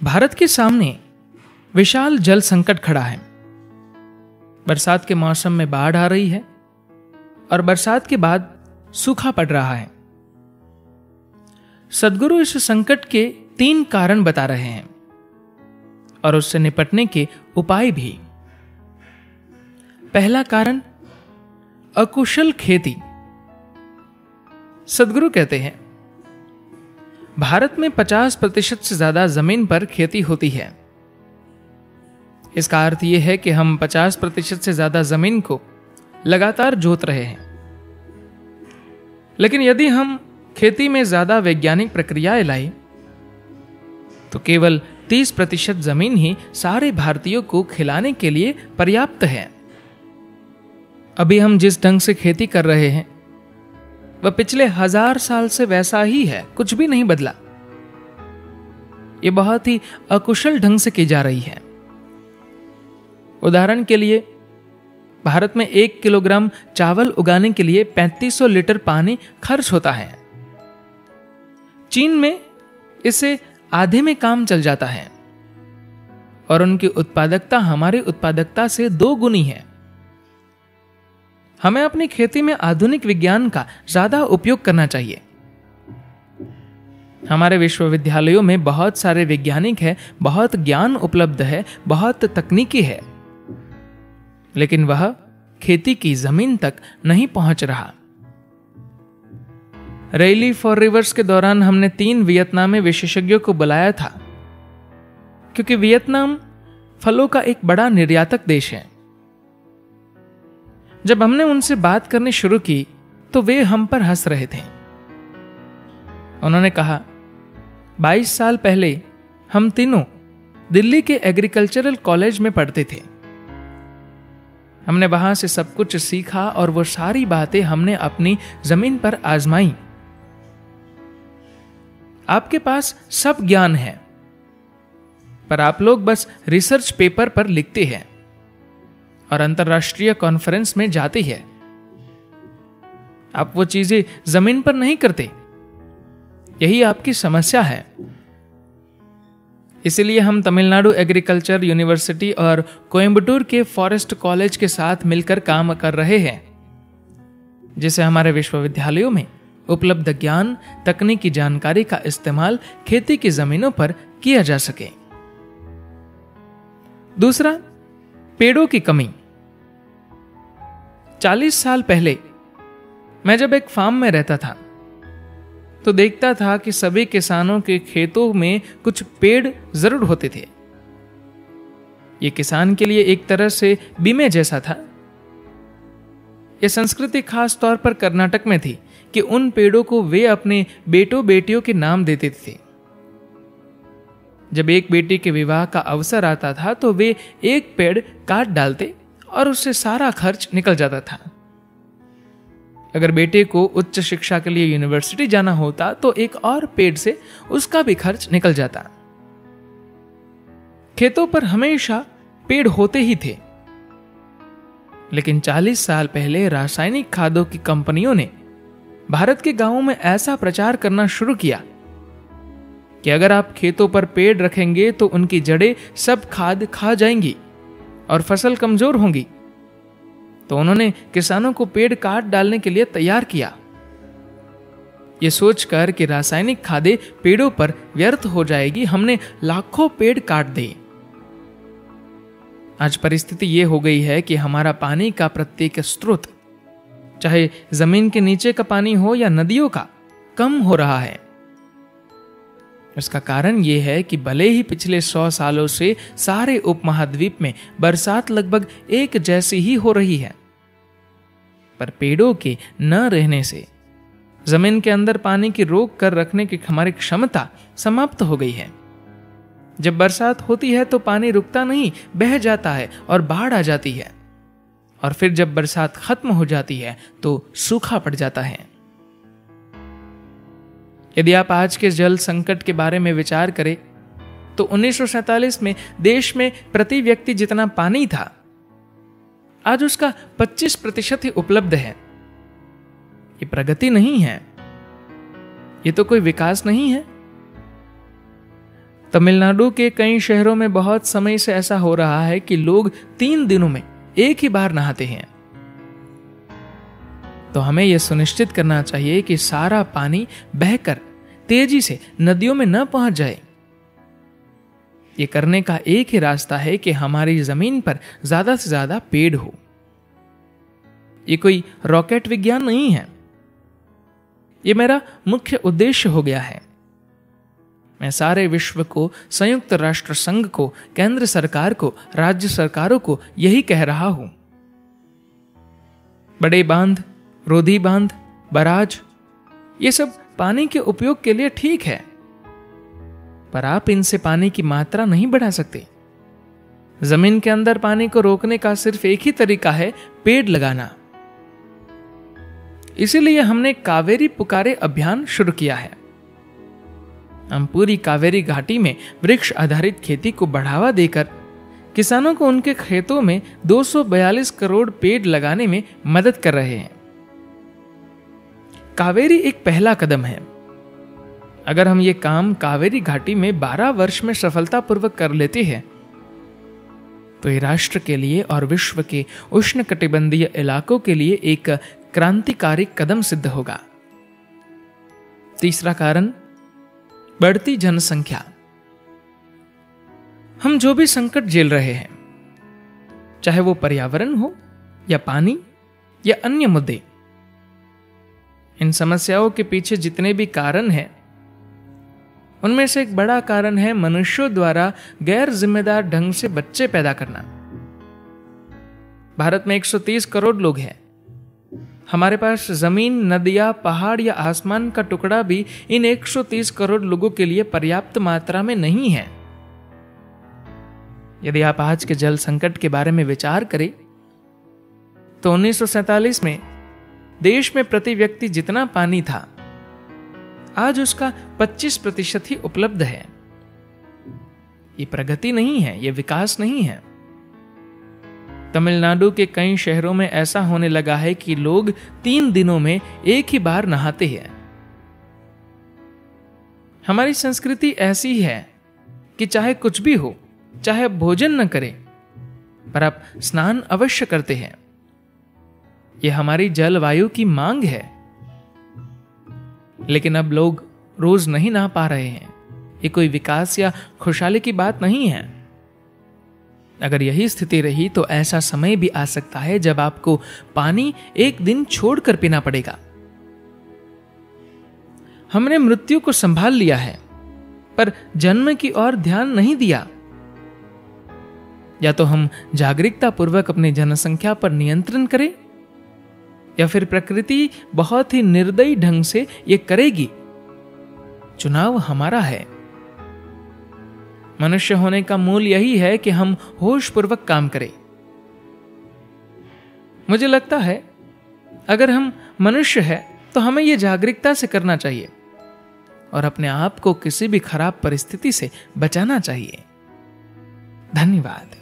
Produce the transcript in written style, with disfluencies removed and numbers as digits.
भारत के सामने विशाल जल संकट खड़ा है। बरसात के मौसम में बाढ़ आ रही है और बरसात के बाद सूखा पड़ रहा है। सद्गुरु इस संकट के 3 कारण बता रहे हैं और उससे निपटने के उपाय भी। पहला कारण, अकुशल खेती। सद्गुरु कहते हैं, भारत में 50% से ज्यादा जमीन पर खेती होती है। इसका अर्थ यह है कि हम 50% से ज्यादा जमीन को लगातार जोत रहे हैं। लेकिन यदि हम खेती में ज्यादा वैज्ञानिक प्रक्रियाएं लाएं, तो केवल 30% जमीन ही सारे भारतीयों को खिलाने के लिए पर्याप्त है। अभी हम जिस ढंग से खेती कर रहे हैं वह पिछले 1000 साल से वैसा ही है, कुछ भी नहीं बदला। यह बहुत ही अकुशल ढंग से की जा रही है। उदाहरण के लिए, भारत में 1 किलोग्राम चावल उगाने के लिए 3500 लीटर पानी खर्च होता है। चीन में इससे आधे में काम चल जाता है और उनकी उत्पादकता हमारी उत्पादकता से 2 गुनी है। हमें अपनी खेती में आधुनिक विज्ञान का ज्यादा उपयोग करना चाहिए। हमारे विश्वविद्यालयों में बहुत सारे वैज्ञानिक हैं, बहुत ज्ञान उपलब्ध है, बहुत तकनीकी है, लेकिन वह खेती की जमीन तक नहीं पहुंच रहा। रैली फॉर रिवर्स के दौरान हमने 3 वियतनामी विशेषज्ञों को बुलाया था, क्योंकि वियतनाम फलों का एक बड़ा निर्यातक देश है। जब हमने उनसे बात करनी शुरू की तो वे हम पर हंस रहे थे। उन्होंने कहा, 22 साल पहले हम तीनों दिल्ली के एग्रीकल्चरल कॉलेज में पढ़ते थे। हमने वहां से सब कुछ सीखा और वो सारी बातें हमने अपनी जमीन पर आजमाई। आपके पास सब ज्ञान है, पर आप लोग बस रिसर्च पेपर पर लिखते हैं और अंतरराष्ट्रीय कॉन्फ्रेंस में जाते हैं। आप वो चीजें जमीन पर नहीं करते। यही आपकी समस्या है। इसलिए हम तमिलनाडु एग्रीकल्चर यूनिवर्सिटी और कोयम्बटूर के फॉरेस्ट कॉलेज के साथ मिलकर काम कर रहे हैं, जिसे हमारे विश्वविद्यालयों में उपलब्ध ज्ञान, तकनीकी जानकारी का इस्तेमाल खेती की जमीनों पर किया जा सके। दूसरा, पेड़ों की कमी। 40 साल पहले मैं जब एक फार्म में रहता था तो देखता था कि सभी किसानों के खेतों में कुछ पेड़ जरूर होते थे। यह किसान के लिए एक तरह से बीमे जैसा था। यह संस्कृति खास तौर पर कर्नाटक में थी कि उन पेड़ों को वे अपने बेटों बेटियों के नाम देते थे। जब एक बेटी के विवाह का अवसर आता था तो वे एक पेड़ काट डालते और उससे सारा खर्च निकल जाता था। अगर बेटे को उच्च शिक्षा के लिए यूनिवर्सिटी जाना होता तो एक और पेड़ से उसका भी खर्च निकल जाता। खेतों पर हमेशा पेड़ होते ही थे। लेकिन 40 साल पहले रासायनिक खादों की कंपनियों ने भारत के गांवों में ऐसा प्रचार करना शुरू किया कि अगर आप खेतों पर पेड़ रखेंगे तो उनकी जड़ें सब खाद खा जाएंगी और फसल कमजोर होंगी। तो उन्होंने किसानों को पेड़ काट डालने के लिए तैयार किया, यह सोचकर कि रासायनिक खादें पेड़ों पर व्यर्थ हो जाएगी, हमने लाखों पेड़ काट दिए। आज परिस्थिति यह हो गई है कि हमारा पानी का प्रत्येक स्रोत, चाहे जमीन के नीचे का पानी हो या नदियों का, कम हो रहा है। इसका कारण यह है कि भले ही पिछले 100 सालों से सारे उपमहाद्वीप में बरसात लगभग एक जैसी ही हो रही है, पर पेड़ों के न रहने से जमीन के अंदर पानी की रोक कर रखने की हमारी क्षमता समाप्त हो गई है। जब बरसात होती है तो पानी रुकता नहीं, बह जाता है और बाढ़ आ जाती है, और फिर जब बरसात खत्म हो जाती है तो सूखा पड़ जाता है। यदि आप आज के जल संकट के बारे में विचार करें तो 1947 में देश में प्रति व्यक्ति जितना पानी था, आज उसका 25% ही उपलब्ध है। ये प्रगति नहीं है, ये तो कोई विकास नहीं है। तमिलनाडु के कई शहरों में बहुत समय से ऐसा हो रहा है कि लोग 3 दिनों में एक ही बार नहाते हैं। तो हमें यह सुनिश्चित करना चाहिए कि सारा पानी बहकर तेजी से नदियों में न पहुंच जाए। ये करने का एक ही रास्ता है कि हमारी जमीन पर ज्यादा से ज्यादा पेड़ हो। ये कोई रॉकेट विज्ञान नहीं है, ये मेरा मुख्य उद्देश्य हो गया है। मैं सारे विश्व को, संयुक्त राष्ट्र संघ को, केंद्र सरकार को, राज्य सरकारों को यही कह रहा हूं। बड़े बांध, रोधी बांध, बराज, ये सब पानी के उपयोग के लिए ठीक है, पर आप इनसे पानी की मात्रा नहीं बढ़ा सकते। जमीन के अंदर पानी को रोकने का सिर्फ एक ही तरीका है, पेड़ लगाना। इसीलिए हमने कावेरी पुकारे अभियान शुरू किया है। हम पूरी कावेरी घाटी में वृक्ष आधारित खेती को बढ़ावा देकर किसानों को उनके खेतों में 242 करोड़ पेड़ लगाने में मदद कर रहे हैं। कावेरी एक पहला कदम है। अगर हम ये काम कावेरी घाटी में 12 वर्ष में सफलतापूर्वक कर लेते हैं तो ये राष्ट्र के लिए और विश्व के उष्णकटिबंधीय इलाकों के लिए एक क्रांतिकारी कदम सिद्ध होगा। तीसरा कारण, बढ़ती जनसंख्या। हम जो भी संकट झेल रहे हैं, चाहे वो पर्यावरण हो या पानी या अन्य मुद्दे, इन समस्याओं के पीछे जितने भी कारण हैं, उनमें से एक बड़ा कारण है मनुष्यों द्वारा गैर जिम्मेदार ढंग से बच्चे पैदा करना। भारत में 130 करोड़ लोग हैं। हमारे पास जमीन, नदियां, पहाड़ या आसमान का टुकड़ा भी इन 130 करोड़ लोगों के लिए पर्याप्त मात्रा में नहीं है। यदि आप आज के जल संकट के बारे में विचार करें तो 1947 में देश में प्रति व्यक्ति जितना पानी था, आज उसका 25% ही उपलब्ध है। ये प्रगति नहीं है, ये विकास नहीं है। तमिलनाडु के कई शहरों में ऐसा होने लगा है कि लोग 3 दिनों में एक ही बार नहाते हैं। हमारी संस्कृति ऐसी है कि चाहे कुछ भी हो, चाहे आप भोजन न करें, पर आप स्नान अवश्य करते हैं। यह हमारी जलवायु की मांग है। लेकिन अब लोग रोज नहीं नहा पा रहे हैं। ये कोई विकास या खुशहाली की बात नहीं है। अगर यही स्थिति रही तो ऐसा समय भी आ सकता है जब आपको पानी एक दिन छोड़कर पीना पड़ेगा। हमने मृत्यु को संभाल लिया है, पर जन्म की ओर ध्यान नहीं दिया। या तो हम जागरूकता पूर्वक अपनी जनसंख्या पर नियंत्रण करें, या फिर प्रकृति बहुत ही निर्दयी ढंग से ये करेगी। चुनाव हमारा है। मनुष्य होने का मूल यही है कि हम होशपूर्वक काम करें। मुझे लगता है अगर हम मनुष्य हैं तो हमें यह जागरूकता से करना चाहिए और अपने आप को किसी भी खराब परिस्थिति से बचाना चाहिए। धन्यवाद।